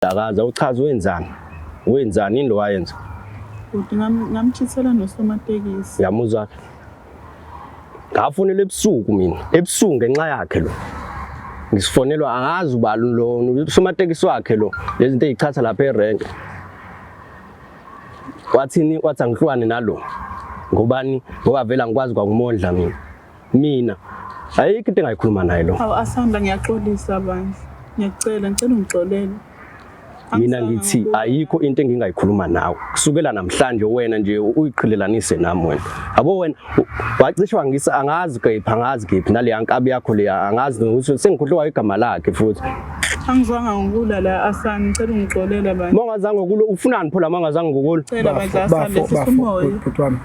Hlakaza uchaza wenzani ini lo wayenza. Uthi ngamchithela nosomatekisi. Yamuzwa. Ngafonela ebusuku mina. Ebusuku ngenxa yakhe lo. Ngisifonelwa angazi uba lo usomatekisi wakhe lo. Lezi zinto ezichatha lapha erank. Wathini wathi angihlwane nalo. Ngobani ngoba vela ngikwazi kwangumondla mina. Ayikho into engayikhuluma naye lo. Awu Asanda ngiyaxolisa bandla. Ngicela ungixolele. Mina ngithi ayikho into engingayikhuluma nawe. Kusukela namhlanje wena nje uyiqhilelanise nami wena. Yabo wena wacishwa ngisa angazi kephi nale yankabi yakho le angazi ukuthi sengikhohlwa igama lakhe futhi. Angizwanga ngokula la Asanda ngicela ungixolele bandla. Mongazange ngokula ufunani phela mongazange ngokula. Cela bandla Asanda sisimoya. Butwami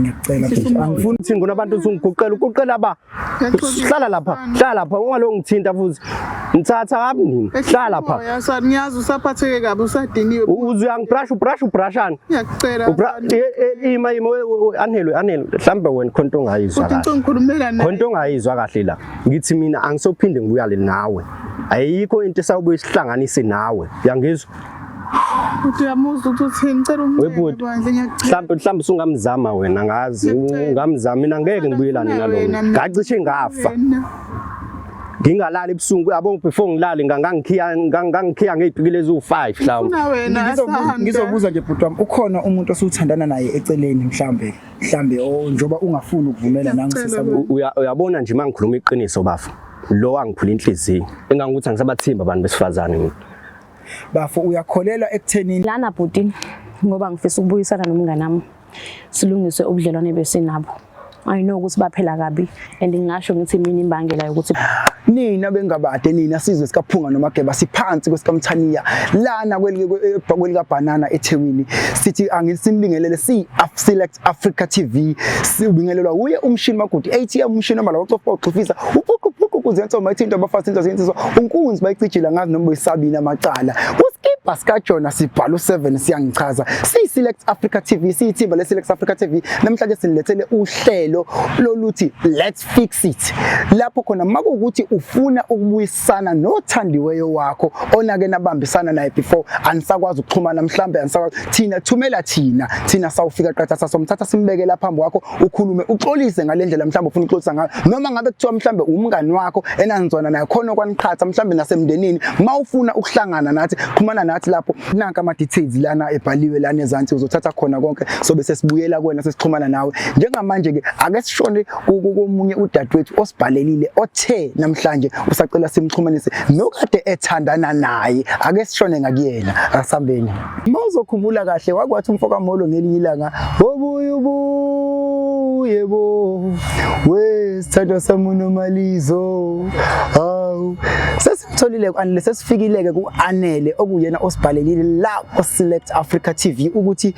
ngiyacela Angifuni ukuthi ngonabantu usunguqela ba. Hlala lapha ungalo ngithinta futhi. Ngithatha kabi nini? Hlala lapha. Asanda ngiyazi usaphatheke kabi usadiniwe. Uyangibrashani? Ngiyacela. Ima anelo mhlambe wena khonto ongayizwa kahle. Uthi ngikhulumela naye. Khonto ongayizwa kahle la. Ngithi mina angisophinde ngibuyale nawe. Ayikho into esawubuye isihlanganise nawe. Uyangizwa? Uthi yamuza ukuthi ngicela umncele bandla ngiyacela. Mhlambe sungamzama wena ngazi ungamzama mina ngeke ngibuyelane nalo. Ngacishe ngafa. Ngingalala ebusuku yabo before ngilale ngangikhiya ngey'pikile eziwu5 mhlawumbe. Ngizobuza nje butwami ukhona umuntu osuthandana naye eceleni mhlambe njoba ungafuni ukuvumela nangisisabo. Uyabona nje mangikhuluma iqiniso bafu. Lo wangiphula inhliziyo. Engangukuthi angisabathimba abantu besifazane mina. Bafu uyakholela ekuthenini lana bhuti ngoba ngifisa ukubuyisana nomngane nami. Silungise ubudlelwane besinabo. I know ukuthi baphela kabi and ngingasho ngithi mina imbangela ukuthi nina bengabade nina sizwe sikaphunga noMageba siphansi kwesikamthaniya lana kwelika banana eThekwini sithi angisinibingelele Select Africa TV sibingelelwa uye umshini Magodi ATM umshini omala oxofisa upuqu kuzenza mayithinto abafazi into zenziswa unkunzi bayicijila ngazi noma boyisabina amacala uskipa sikaJona sibhala u7 siyangichaza Select Africa TV siyithimba leSelect Africa TV namhlanje sinilethele uhlelo loluthi let's fix it lapho khona makuukuthi ufuna ukubuyisana nothandiweyo wakho onake nabambisana naye before anisakwazi ukuxhumana mhlambe anisakwazi thina sawufika qathatha somthatha simbeke lapha phambi kwakho ukhulume uxolise ngalendlela mhlambe ufuna uxolisa ngayo noma ngabe kuthiwa mhlambe umngani wakho enanizwana naye khona kwaniqhatha mhlambe nasemndenini mawufuna ukuhlangana nathi xhumana nathi lapho nanka ama details lana ebhaliwe lana ezansi uzothatha khona konke sobe sesibuyela kuwena sesixhumana nawe njengamanje ke ake sishone komunye udadewethu osibhalelile othe namhlanje usacela simxhumanise nokade ethandana naye ake sishone ngakuyena asambeni mawuzokhumbula kahle wakwathi umfoka Molo ngelinye ilanga yebo wesithatha samunomalizo sesimtholile kuAnele sesifikileke kuAnele okuyena osibhalelile la Select Africa TV ukuthi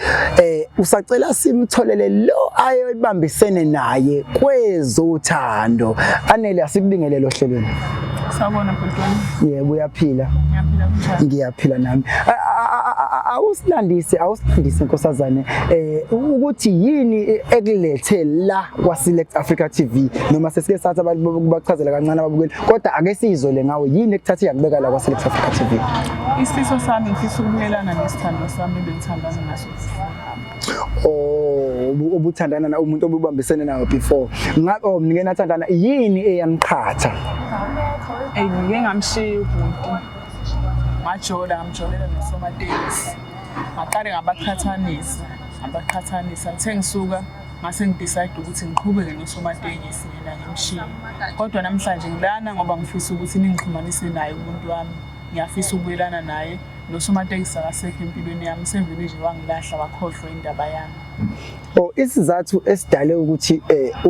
usacela simtholele lo ayebambisene naye kwezothando Anele asikubingelele ohlelweni Sawubona bhuti. Yebo uyaphila. Ngiyaphila nami. Awusilandise Nkosazane ukuthi yini ekulethe la kwaSelect Africa TV noma sesike sathi abantu bachazela kancane ababukeli kodwa ake sizole ngawe yini ekuthatha yakubeka la kwaSelect Africa TV. Isifiso sami ngifisa ukumelana nesithando sami bengithandana naso. Ubuthandana na umuntu obubambisene nawe before ngabe ngike nathandana yini eyangiqhatha ngike ngamshiya ubhuti ngamjolela nosomatekisi ngaqale ngabaqhathanisa ngithe ngisuka ngase ngidecide ukuthi ngiqhubeke nosomatekisi yena ngimshiya kodwa namhlanje ngilana ngoba ngifisa ukuthi ningixhumanise naye umuntu wami ngiyafisa ukubuyelana naye nosomatekisi akasekho empilweni yami semvele nje wangilahla wakhohlwa indaba yami. Isizathu esidale ukuthi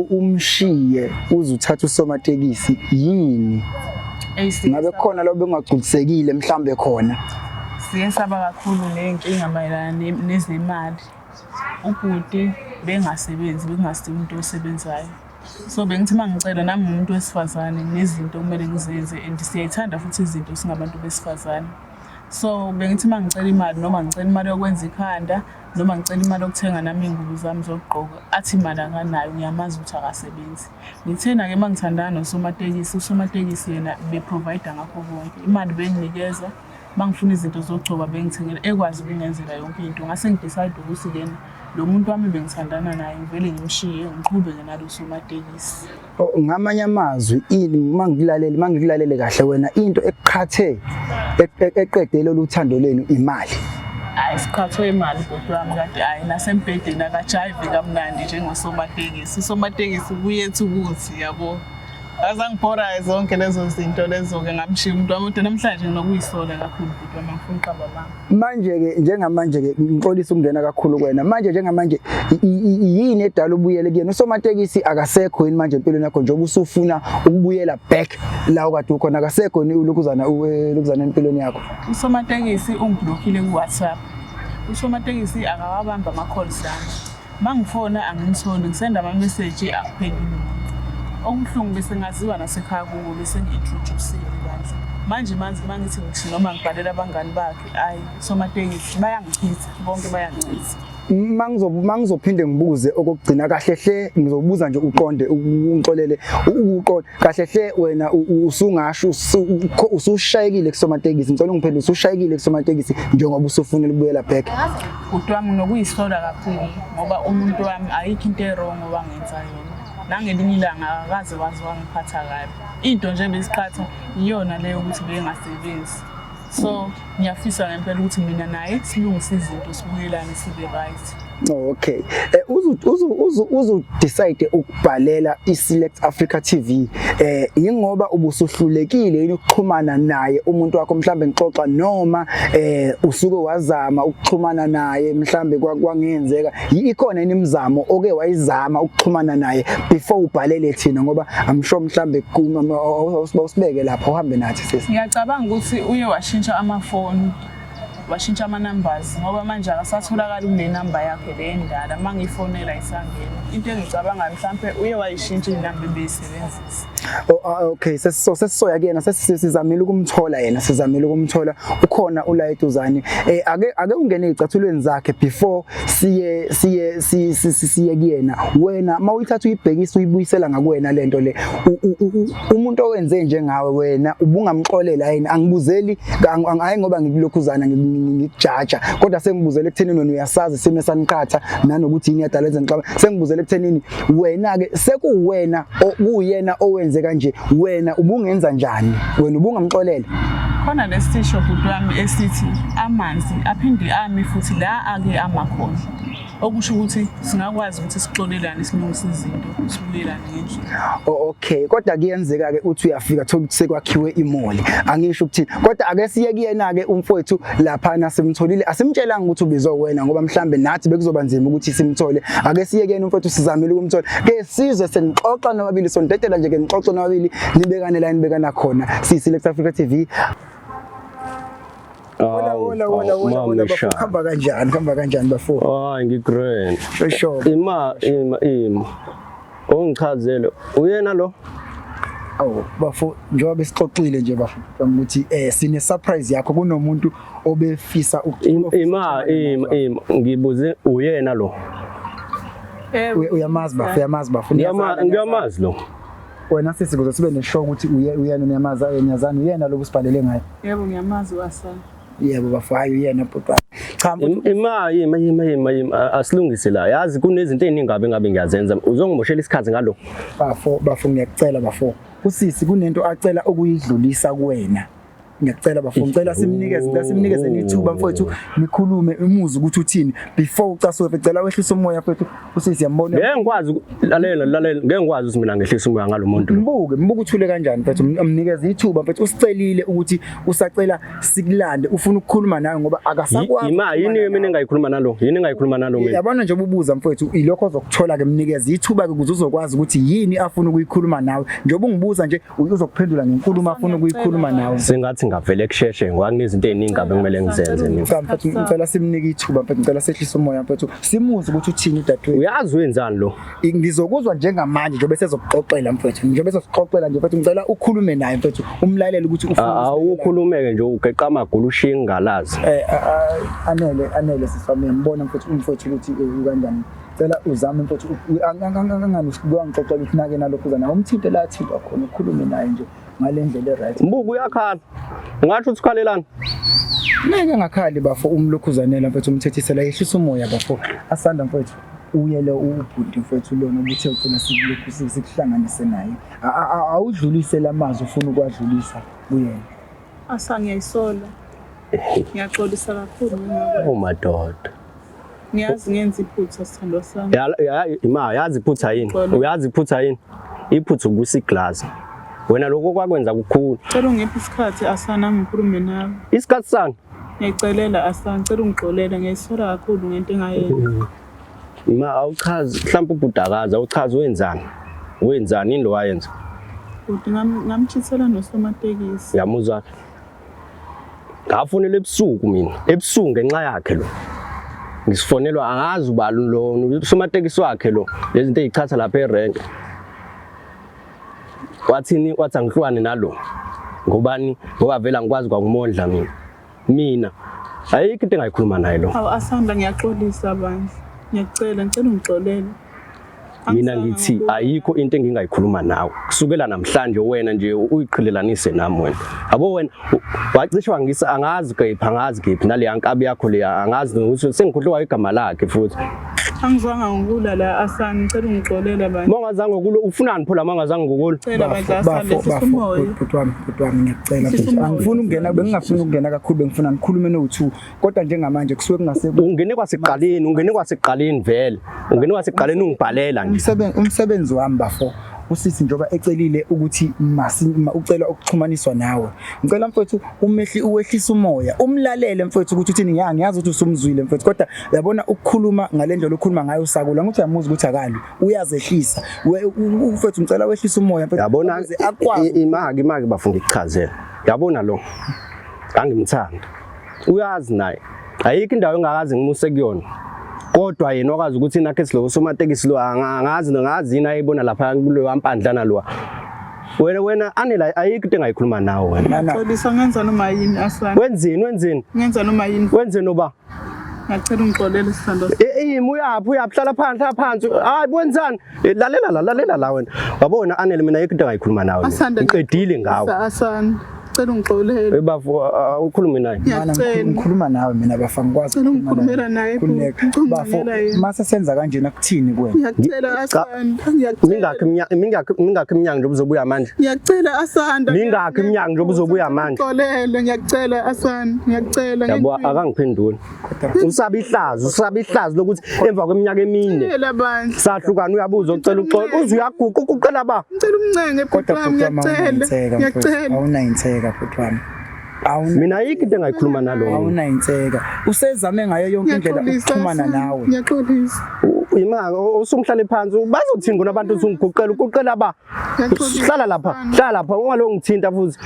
umshiye uzuthatha usomatekisi yini? Ngabe khona lo bengagculisekile mhlambe khona. Siyesaba kakhulu lenkinga mayelana nezemali. Ubhuti bengasebenzi bengasidingi umuntu osebenzayo. So bengithi mangicela nami umuntu wesifazane nezinto kumele ngizenze and siyayithanda futhi izinto singabantu besifazane. So bengithi mangicela imali noma ngicela imali yokwenza ikhanda noma ngicela imali yokuthenga nami ingubo zami zokugqoka athi imali anganayo ngiyamazi ukuthi akasebenzi. Ngithena ke mangithandana nosomatekisi usomatekisi yena beprovider ngakho konke imali benginikeza mangifuna izinto zogcoba bengithengele ekwazi ukungenzela yonke into ngase ngidecide ukuthi lena lo muntu wami bengithandana naye ngivele ngimshiye ngiqhubeke nalo somatekisi. Ngamanye amazwi ini mangikulalele kahle wena into eqhathe eqedele uthando lenu imali. Hayi isikhathi imali kodwa wami kade hayi nasembhedeni akajayive kamnandi njengosomatekisi. Usomatekisi kuyethu ukuthi yabo. Azangibhora zonke lezo zinto lezo-ke ngamshiya umuntu wami kodwa namhlanje nginokuyisola kakhulu kodwa mangifuna uqaba manje-ke njengamanje-ke ngixolisa ukungena kakhulu kuwena manje njengamanje yini edala ubuyele kuyena usomatekisi akasekho yini manje empilweni yakho njengoba usufuna ukubuyela back la okade ukhona akasekho yini ulokuzana empilweni yakho? Usomatekisi ungiblockile ku-WhatsApp. Usomatekisi akawabamba ama-calls ami. Mangifona angimtholi ngisenda ama-message akuphenduli. Okubuhlungu bese ngaziwa nasekhaya kubo bese ngi-introduce bandla. Manje mangithi ngithi noma ngibhalela abangani bakhe hayi somatekisi bayangichitha bonke bayangichitha. Mangizophinde ngibuze okugcina kahle hle ngizobuza nje uqonde ungixolele uqonde kahle hle wena usungasho usushayekile kusomatekisi ngicela ungiphendule usushayekile kusomatekisi njengoba usufunela ukubuyela back. Kodwa wami nokuyisola kakhulu ngoba umuntu wami ayikho into errong obangenza yona. Nangelinye ilanga akaze wazi wangiphatha kabi. Into nje besiqhatha iyona leyo ukuthi bengasebenzi. So ngiyafisa ngempela ukuthi mina naye silungise izinto sibuyelane sibe right. Okay. Uzu decide ukubhalela iSelect Africa TV ingoba ubusuhlulekile yini ukuxhumana naye umuntu wakho mhlambe ngixoxa noma usuke wazama ukuxhumana naye mhlambe kwangenzeka ikhona inimzamo oke wayizama ukuxhumana naye before ubhalele thina ngoba I'm sure mhlambe usibeke lapha uhambe nathi sisi. Ngiyacabanga ukuthi uye washintsha amafoni washintsha ama-numbers ngoba manje akasatholakala kule number yakhe le endala mangiyifonela isangena into engicabanga mhlambe uye wayishintsha inamba ebeyisebenzisa. Okay sesisoya kuyena sesizamile ukumthola yena sizamile ukumthola ukhona ulayituzane ake ungene ezicathulweni zakhe before siye kuyena wena mawuyithatha uyibhekisa uyibuyisela ngakuwena lento le umuntu owenze njengawe wena ubungamxolela yini angibuzeli hayi ngoba ngikulokhuzana ngikujaja kodwa sengibuzele ekuthenini wena uyasazi sime saniqhatha nanokuthi yini yadala ezenhlaba sengibuzele ekuthenini wena ke sekuwena okuyena owenze kanje wena ubungenza njani wena ubungamxolela? Khona lesisho futhi wami esithi amanzi aphinde ami futhi la ake amakhona okusho ukuthi singakwazi ukuthi sixolelane silungise izinto sibuyelane ngendlela. Okay kodwa kuyenzeka ke uthi uyafika thola ukuthi sekwakhiwe imoli angisho ukuthini kodwa ake siye kuyena ke umfowethu lapha nasimtholile asimtshelanga ukuthi ubizowena ngoba mhlambe nathi bekuzoba nzima ukuthi simthole ake siye kuyena umfowethu sizamile ukumthola ke sizwe senixoxa nababili sondedela nje ke nixoxa nababili nibekane la nibekana khona siSelect Africa TV. Wala khamba kanjani bafo? Hayi ngigreat. Sure. Ima. Ongichazele uyena lo? Awu bafo njengoba sixoxile nje bafo ukuthi sine surprise yakho kunomuntu obefisa Ima ngibuze uyena lo? Uyamazi bafo Ngiyamazi lo. Wena sisi kuze sibe neshow ukuthi uyena uyamazi uyena lo busibhalele ngayo. Yebo ngiyamazi wasana. Yebo bafo hayi uyena bhuti. Cha Ima asilungise la yazi kunezinto eziningi ngabe ngiyazenza uzongimoshela isikhathi ngalo. Bafo ngiyacela bafo usisi kunento acela ukuyidlulisa kuwena ngiyacela bafo ngicela simnikeze nithuba mfowethu nikhulume umuzi ukuthi uthini before ucasuke ecela wehlisa umoya mfowethu usisi yambona ngeke ngikwazi lalela ngeke ngikwazi ukuthi mina ngehlisa umoya ngalo muntu mbuke uthule kanjani mfowethu amnikeze ithuba mfowethu usicelile ukuthi usacela sikulande ufuna ukukhuluma nawe ngoba akasakwazi yini mina engayikhuluma nalo mina yabona nje ububuza mfowethu ilokho ozokuthola ke mnikeze ithuba ke ukuze uzokwazi ukuthi yini afuna ukuyikhuluma nawe njengoba ungibuza nje uzokuphendula ngenkulumo afuna ukuyikhuluma nawe sengathi ngavele kusheshe ngoba kunezinto eziningi ngabe kumele ngizenze mina mfowethu ngicela simnike ithuba mfowethu ngicela sehlisa umoya mfowethu simuze ukuthi uthini udadewethu uyazi wenzani lo ngizokuzwa njengamanje njengoba sezokuxoxela mfowethu njengoba sesixoxela nje mfowethu ngicela ukhulume naye mfowethu umlaleli ukuthi ufuna awukhulumeke nje ugeqa amagulu ushiye ngalazi anele sisami ngibona mfowethu ukuthi kanjani cela uzame mfowethu angangani usibuyangixoxela ukuthi nake nalokho uzana umthinte la thitha khona ukhulume naye nje ngalendlela right. Mbuku uyakhala. Ungasho uthi ukhalelani? Ngeke ngakhali bafo umlokhuzanela mfethu umthethisela yehlisa umoya bafo. Asanda mfethu uyele ubhuti mfethu lona ubuthe ugcina sikulokhu sikuhlanganise naye. Awudlulise lamazwi ufuna ukwadlulisa kuyena. Asangiyayisola. Ngiyaxolisa kakhulu mina. Oh madoda. Ngiyazi ngenza iphutha sithandwa sami. Ima yazi iphutha yini? Uyazi iphutha yini? Iphutha ukusa iglass. Wena lokho kwakwenza kukhulu. Cela ungiphe isikhathi asana ngikhulume nawe. Isikhathi sani? Ngiyacelela asana, cela ungixolele ngiyayisola kakhulu ngento engayenza. Ima awuchazi mhlawumbe ubudakaza awuchazi wenzani? Wenzani into wayenza? Kodwa ngamchithela nosomatekisi. Yamuzwa. Ngafonela ebusuku mina. Ebusuku ngenxa yakhe lo. Ngisifonelwa angazi ubalo lo usomatekisi wakhe lo. Lezi zinto ezichatha lapha erank. Wathini wathi angihlwane nalo. Ngobani? Ngoba vela ngikwazi kwakumondla mina. Mina ayikho into engayikhuluma naye lo. Awu asanda ngiyaxolisa bandla. Ngiyacela ngicela ungixolele. Mina ngithi ayikho into engingayikhuluma nawe. Kusukela namhlanje wena nje uyiqhelelanise nami wena. Yabo wena wacishwa ngisa angazi kephi angazi kephi nale yankabi yakho le angazi ukuthi sengikhohlwa igama lakhe futhi. Angizwanga ngokula la asana ngicela ungixolele bandla. Mangazange ukulo ufunani phola mangazange ngokula. Cela bandla asanda sisumoya. Bhuti wami ngiyacela. Angifuni ukungena bengingafuni ukungena kakhulu bengifuna ngikhulume no2 kodwa njengamanje kusuke kungase ungene kwasiqaleni vele. Ungene kwasiqaleni ungibhalela nje. Umsebenzi wami bafo usisi njoba ecelile ukuthi ucela ukuxhumaniswa nawe. Ngicela mfethu uwehlisa umoya. Umlalele mfethu ukuthi uthini ngiyazi ukuthi usumzwile mfethu kodwa yabona ukukhuluma ngalendlela okhuluma ngayo usakula ngithi uyamuza ukuthi akali uyazehlisa. Mfethu ngicela wehlisa umoya mfethu. Yabona imaki bafunda ichazela. Yabona lo. Angimthanda. Uyazi naye. Ayikho indawo engakazi ngimuse kuyona. Kodwa yena okwazi ukuthi inakhe silo somatekisi lo angazi yini ayibona lapha kulo wampandlana lo. Wena anela ayikho into engayikhuluma nawe wena. Xolisa ngenza noma yini asana. Wenzeni? Ngenza noma yini. Wenzeni oba? Ngicela ungixolele isithando. Uyaphla phansi. Hayi wenzani? Lalela la wena. Wabona anele mina ayikho into engayikhuluma nawe. Ngiqedile ngawe. Asana. Cela ungixolele. Ebafu ukhulume naye. Ngikhuluma nawe mina bafa ngikwazi ukukhuluma naye. Bafo mase senza kanjena kuthini kuwena? Ngiyacela asanda. Mingakho iminyaka nje uzobuya manje. Ngiyacela asanda. Mingakho iminyaka nje uzobuya manje. Ngixolele ngiyacela asanda. Ngiyacela. Yabo akangiphenduli. Usaba ihlazo lokuthi emva kweminyaka emine. Ngiyacela bandla. Sahlukana uyabuza ucela uxolo. Uze uyaguqa uqela ba. Ngicela umncenge bhuti ngiyacela. Ngiyacela. Awunayintseka bhuti wami. Mina ayikho into engayikhuluma nalo. Awunayintseka. Usezame ngayo yonke indlela ukuxhumana nawe. Ngiyaxolisa. Ima usumhlale phansi bazothini bona abantu usuguqela ba. Hlala lapha ungalo ngithinta futhi.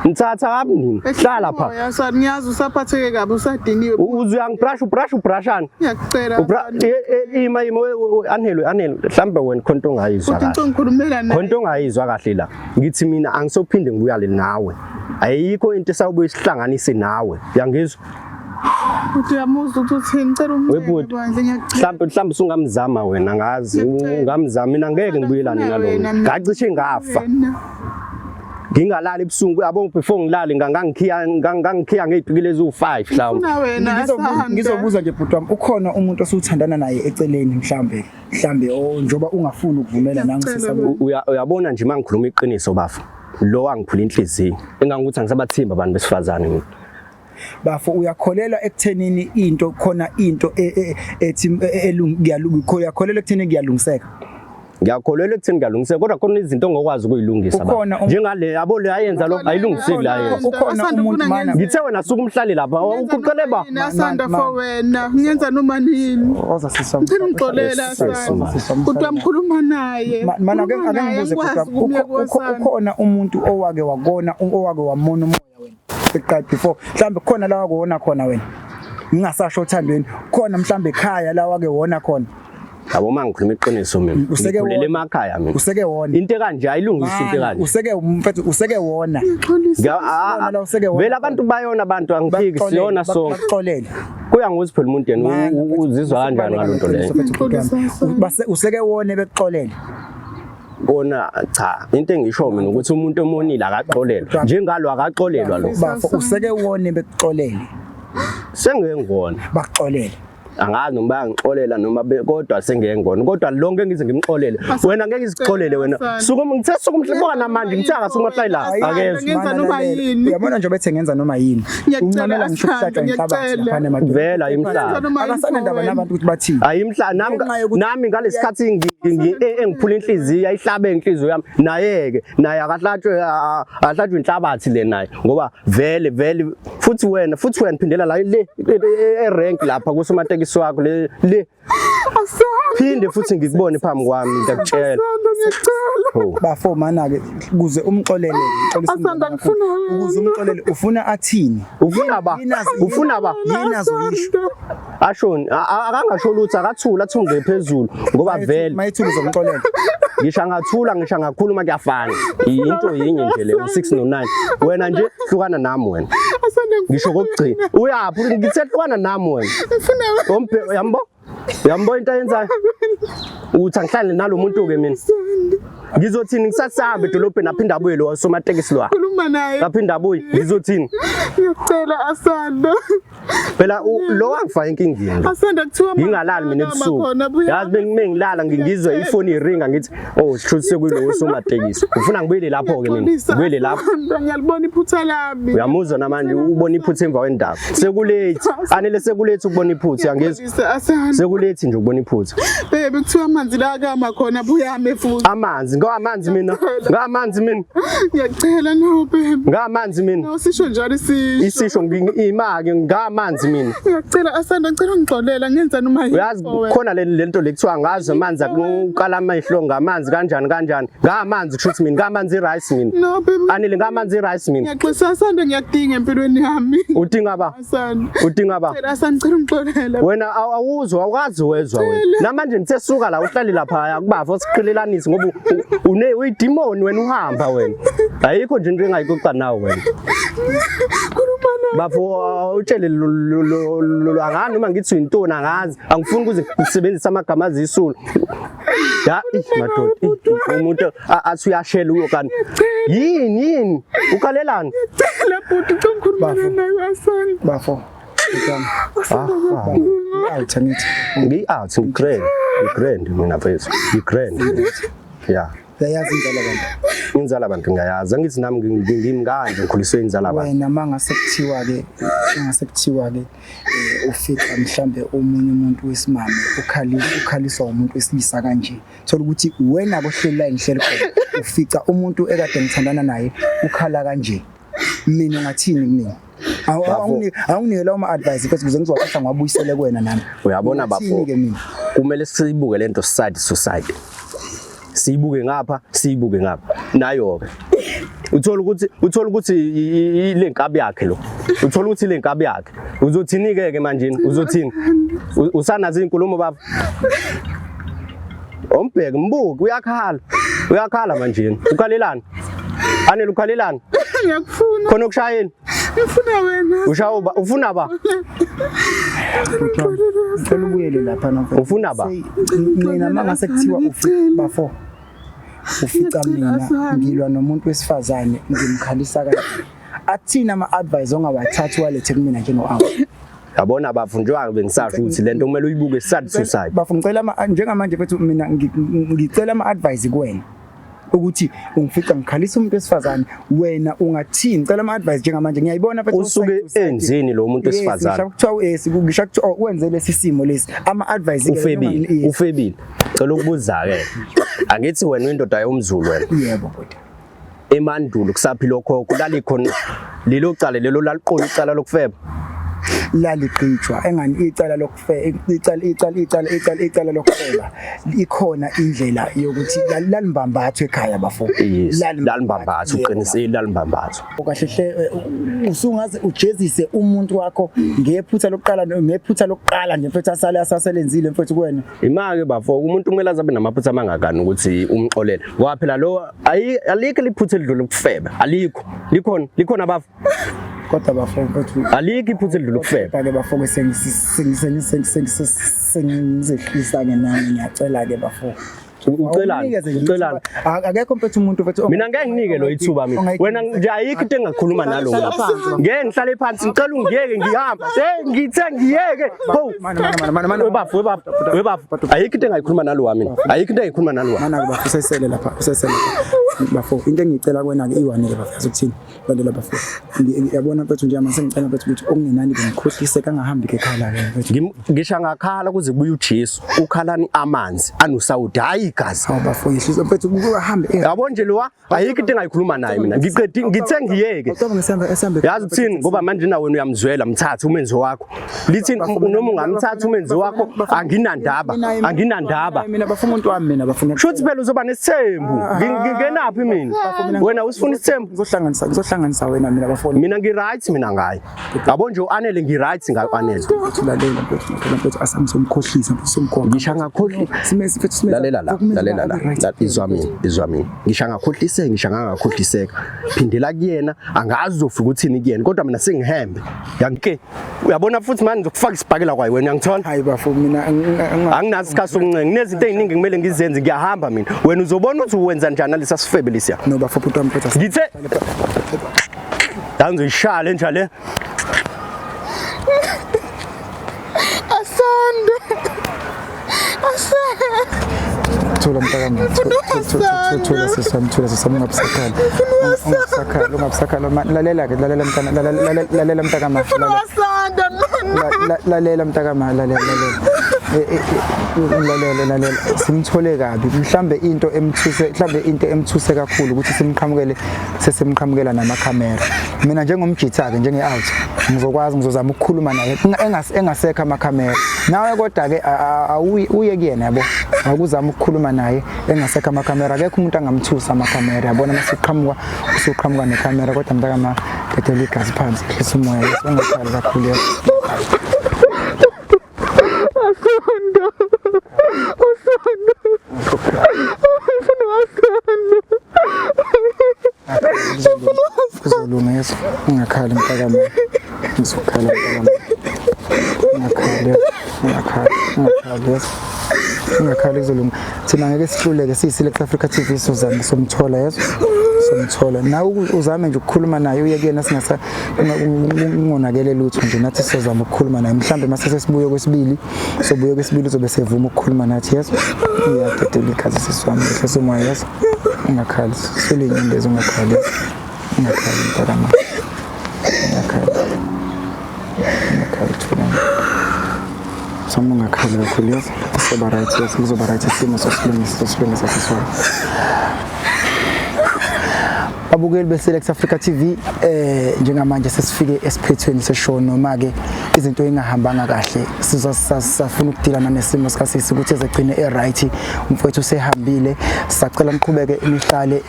Ngithatha kabi nini? Hlala lapha. Yasani ngiyazi usaphatheke kabi usadiniwe. Uze uyangibrushani. Ngiyacela. Ima anhelwe mhlambe wena khonto ongayizwa kahle. Uthi ngikhulumela naye. Khonto ongayizwa kahle la. Ngithi mina angisophinde ngibuyale nawe. Ayikho into esawubuye sihlanganise nawe. Uyangizwa? Uthi uyamuza ukuthi uthini ngicela umncele bandla ngiyacela. Mhlambe sungamzama wena ngazi ungamzama mina ngeke ngibuyelane nalo. Ngacishe ngafa. Ngingalala ebusuku yabo before ngilale ngangikhiya ngezipikile ezu5 mhlawumbe. Ngizobuza nje bhuti wami ukhona umuntu osuthandana naye eceleni mhlambe njoba ungafuni ukuvumela nangisisaba. Uyabona nje mangikhuluma iqiniso bafu. Lo wangiphula inhliziyo. Engangikuthi angisabathimba abantu besifazane mina. Bafo uyakholelwa ekuthenini khona into ethi uyakholelwa ekuthenini kuyalungiseka. Ngiyakholelwa ekutheni ngiyalungiseka kodwa khona izinto ongakwazi ukuyilungisa ba. Njengale yabo le ayenza lo ayilungiseki la yena. Ukhona umuntu mana. Ngithe wena suku umhlali lapha uqele ba. Asanda for wena ngiyenza noma nini. Oza sisoma. Ngicela ungixolela asanda. Kodwa mkhuluma naye. Mana ake ngibuze kodwa ukhona umuntu owake wakona owake wamona umoya wena. Eqala before mhlambe khona la wake wona khona wena. Ngingasasho uthandweni khona mhlambe ekhaya la wake wona khona. Yabo mangikhuluma iqiniso mina. Usekelele emakhaya mina. Useke wona. Into kanje ayilungisa into kanje. Useke wona. Vela abantu bayona abantu angifiki siyona so. Baxolele. Kuya ngokuthi phela umuntu yena uzizwa kanjani ngalonto leyo. Base useke wona bekuxolele. kona cha into engisho mina ukuthi umuntu omonile akaxolelwa njengalo akaxolelwa lo bafo useke wone bekuxolele sengengona bakuxolele angazi noma bayangixolela noma kodwa sengengona kodwa lonke engize ngimxolele wena ngeke ngizixolele wena suka ngithe suka umhlobo namanje ngithanga suka la akezwe ngenza noma yini uyabona nje bethe ngenza noma yini uncamela ngisho ukuhlatshwa inhlabathi laphana emaduze vela imhlaba akasana ndaba nabantu ukuthi bathini ayimhlaba nami ngalesikhathi engiphula inhliziyo ayihlabe inhliziyo yami naye akahlatshwe inhlabathi le naye ngoba vele futhi wena phindela la le erank lapha kusomateki wakho le phinde futhi ngikubone phambi kwami ngiyakutshela bafo mana ke kuze umxolele ukuze umxolele ufuna athini ufuna ba yinazo yisho ashoni akangasho lutho akathula athunge phezulu ngoba vele mayithula uzomxolela ngisho ngakhuluma kuyafana into yinye nje le u6 no9 wena nje hlukana nami wena ngisho kokugcina uyaphi ngithe hlukana nami wena yambo into ayenzayo uthi angihlale nalomuntu ke mina ngizothini ngisasambe edolobheni aphinda abuye lo somatekisi lwa khuluma naye aphinda abuye ngizothini ngiyacela Asanda phela lo wangifaka enkingeni Asanda kuthiwa ngingalali mina ebusuku yazi bengilala ngingizwe ifoni iringa ngithi oh shuthi sekuyilo somatekisi ufuna ngibuyele lapho ke mina ngibuyele lapho ngiyalibona iphutha lami uyamuzwa namanje ubona iphutha emva kwendaba sekulethi anele sekulethi ukubona iphutha yangizwa sekulethi nje ukubona iphutha bekuthiwa amanzi la kama khona buyame futhi amanzi ngamanzi mina ngiyacela no baby ngamanzi mina usisho njalo isisho imake ngamanzi mina ngiyacela Asanda ngicela ungixolela ngenza noma yini uyazi khona lento lekuthiwa ngazi amanzi akukala amehlo ngamanzi kanjani ngamanzi kushuthi mina ngamanzi rice mina no baby anile ngamanzi rice mina ngiyaxolisa Asanda ngiyadinga empilweni yami udinga ba ngicela Asanda ngicela ungixolela wena awuzwa awukazi wezwa wena namanje ngithe suka la uhlali lapha akubava siqhelelanise ngoba uyidemon wena uhamba wena ayikho nje into engayixoxa nawe wena bafo utshele angani noma ngithi intoni angazi angifuni ukuze ngisebenzise amagama azisulu ya madoda umuntu athi uyashela uyo kanti yini ukalelani la bhuti ngikukhuluma naye Asanda bafo ngi-out ngi-grand mina mfethu ngi-grand ya yayazi inzala abantu ngayazi angithi nami ngimkanje ngikhuliswe inzala abantu wena mangase kuthiwa ke ufika mhlambe omunye umuntu wesimame ukhaliswa umuntu wesilisa kanje thola ukuthi wena bohleli la ngihleli khona ufica umuntu ekade ngithandana naye ukhala kanje mina ngathini kumina awunike lawo ma-advice futhi kuze ngizowathatha ngwabuyisele kuwena nami uyabona bafo kumele siyibuke lento society siyibuke ngapha nayo-ke uthola ukuthi ile nkabi yakhe lo uthola ukuthi ile nkabi yakhe uzothini-ke manje uzothini usanazi inkulumo baba ombheke mbuke uyakhala manje ukhalelani anele ukhalelani ngiyakufuna khona ukushayeni ngifuna wena ufuna ba ngicela ubuyele lapha nofo ufuna ba mina mangase kuthiwa bafo ufica mina ngilwa nomuntu wesifazane ngimkhalisa kanje athina ama-advice ongawathathi walethe kumina njengo-awu yabona bafunjwa bengisasho ukuthi lento kumele uyibuke society bafo ngicela njengamanje mfethu mina ngicela ama-advice kuwena ukuthi ungifica ngikhalisa umuntu wesifazane wena ungathini ngicela ama-advice njengamanje ngiyayibona mfethu usuke enzini lo muntu wesifazane ngisho kuthiwa wenze lesi simo lesi ama-advice ufebile cela ukubuza-ke angithi wena uyindoda yomZulu wena yebo kodwa emandulo kusaphila okhokho lalikhona lelo cala lelo laliqola icala lokufeba laligqitshwa engani icala lokufeba ikhona indlela yokuthi lalimbambatho ekhaya bafo lalimbambatho uqinisile lalimbambatho kahle usungaze ujezise umuntu wakho ngephutha lokuqala nje mfethu asaselenzile mfethu kuwena imake bafo umuntu kumele azabe namaphutha amangakani ukuthi umxolele ngoba phela lo alikho liphutha elidlule ukufeba alikho likhona bafo kodwa bafo mfethu alikho iphutha elidlule ukufeba ke bafo sengizehlisa ke nami ngiyacela ke bafo ucelani akekho mfethu umuntu mfethu mina ngeke nginike lo ithuba mina wena nje ayikho into engakhuluma nalo ngeke ngihlale phansi ngicela ungiyeke ngihamba ngithe ngiyeke webafu ayikho into engayikhuluma nalo wami ayikho into engayikhuluma nalo mana ke bafu sesele lapha bafo into engicela kwena ke iwane ke bafisa ukuthini bandela bafo ngiyabona mfethu nje mase ngicela mfethu ukuthi okungenani ngikhohlise kangahambi ke khala ke mfethu ngisha ngakhala kuze kubuye uJesu ukhalani amanzi anosawudi hayi igazi bafo yihlisa mfethu ukuhambe yabo nje lo ayikho into engayikhuluma naye mina ngiqedi ngithe ngiyeke yazi uthini ngoba manje na wena uyamzwela mthatha umenzi wakho lithi noma ungamthatha umenzi wakho anginandaba mina bafuna umuntu wami mina bafuna shuthi phela uzoba nesithembu ngingenaphi mina wena usifuna isithembu ngizohlanganisa wena mina bafuna mina ngiright mina ngaye yabo nje uanele ngiright ngaanele lalela mfethu asamsomkhohlisa somkhomba ngisha ngakhohlisa lalela izwa mina ngisha ngakhohliseka phindela kuyena angazi uzofika uthini kuyena kodwa mina sengihembe yanke uyabona futhi manje ngizokufaka isibhakela kwaye wena uyangithola hayi bafo mina anginazi isikhathi sokuncenga kunezinto eziningi kumele ngizenze ngiyahamba mina wena uzobona ukuthi uwenza njani nalesa sifebe lesiya no bafo puta mfethu ngithe dangizoyishala nje le thola mtakama thola sesami ungabusakhala lalela ke lalela mtakama lalela mtakama lalela simthole kabi mhlambe into emthuse kakhulu ukuthi sesimqhamukela namakhamera mina njengomjitha ke njenge-out ngizozama ukukhuluma naye engasekho amakhamera nawe kodwa ke uye kuyena yabo akuzama ukukhuluma naye engasekho amakhamera akekho umuntu angamthusa amakhamera yabona masiqhamuka usuqhamuka nekhamera kodwa mtakama bethela igazi phansi isimoya ungakhali kakhulu uzolungisa ungakhali mtakama ngizokhala mtakama ungakhali uzolunga thina ngeke sihluleke siyi-Select Africa TV somthola yeso somthola nawe uzame nje ukukhuluma naye uye kuyena ungonakele lutho nje nathi sizozama ukukhuluma naye mhlambe mase sesibuye kwesibili uzobe sevuma ukukhuluma nathi yeso uyadedela igazi siswami sesomoya yeso ungakhali sulinyembezi ungakhali mtakama ungakhali thula somo ungakhali kakhulu yeso soba right yeso kuzoba right isimo sosilungisa siswami abukeli be-Select Africa TV njengamanje sesifike esiphethweni seshow noma ke izinto engahambanga kahle safuna ukudilana nesimo sikasisi ukuthi ezegcine e-right umfowethu usehambile sacela niqhubeke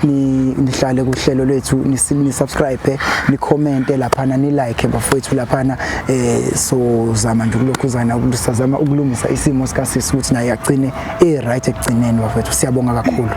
nihlale kuhlelo lwethu ni-subscribe ni-comment laphana ni-like bafowethu laphana so zama nje ukulokhuzana ukusazama ukulungisa isimo sikasisi ukuthi naye agcine e-right ekugcineni bafowethu siyabonga kakhulu.